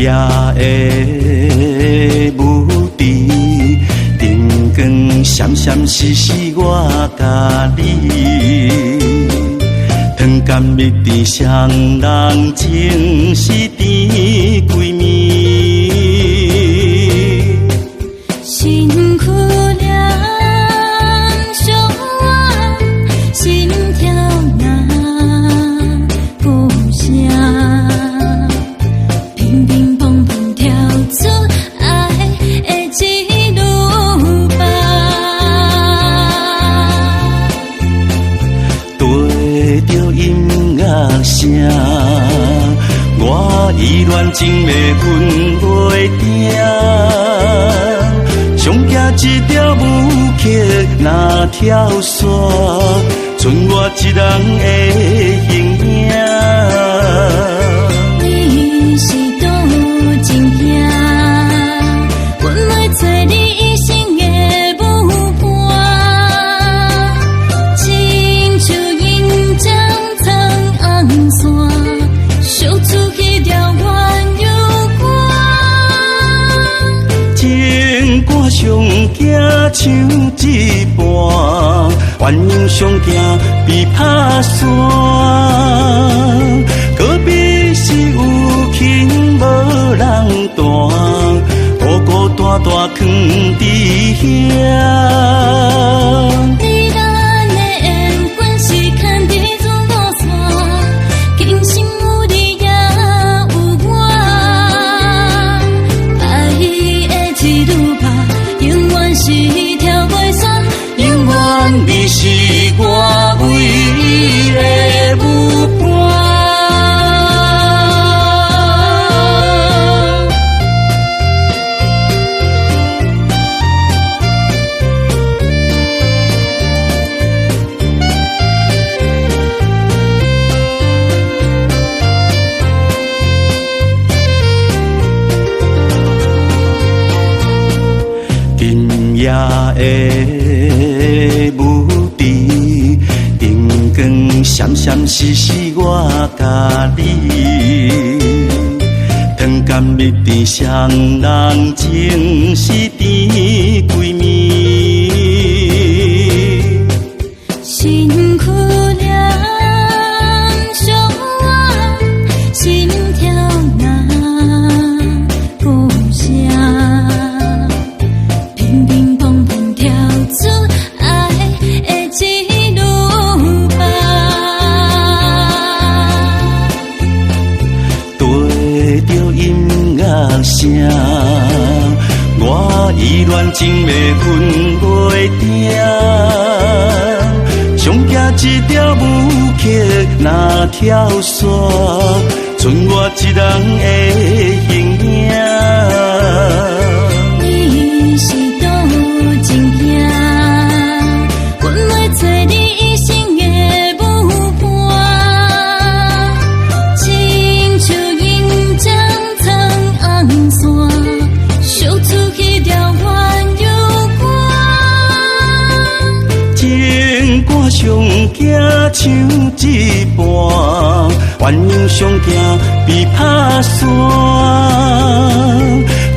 夜的舞池，灯光闪闪烁烁，我甲你，糖甘蜜甜，双人情是甜闺蜜。辛苦了，小我心跳哪故乡，乒乒乓乓跳出爱的一路吧。对着音乐声，我依恋情要分袂定。上行一条舞曲，若跳线，剩我一人的形影。你是多情兄，阮来做你一生的舞伴，亲像银针藏红线，烧出迄条原油歌。情歌上行唱一半，鸳鸯上行比拍山。隔壁是有情无人弹，孤孤单单囥伫遐。你咱的缘分是牵伫自我线，今生有你也有我，爱的一路吧，永远是条袂散，永远你是我唯一的舞伴。今夜的舞池，灯光闪闪烁烁，我甲你，糖甘蜜甜，双人情是甜闺蜜。辛苦了，小我心跳哪故乡，乒乒乓乓跳出爱的一路吧。对着音乐声，我依恋情要分袂定。上行一条舞曲，若跳线，剩我一人的形影。你是多情兄，阮来做你一生的舞伴，亲像银针藏红线，烧出迄条原油歌。情歌上行唱一半，鸳鸯上行比拍山。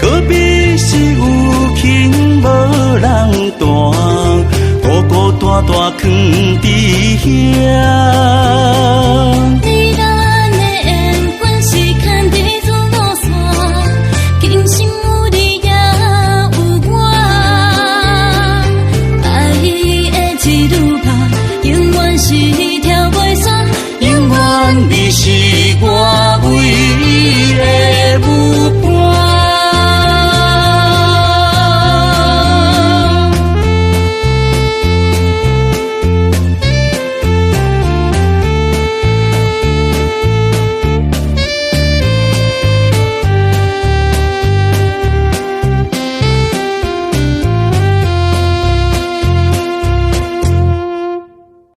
隔壁是有情无人弹，孤孤单单囥伫遐。你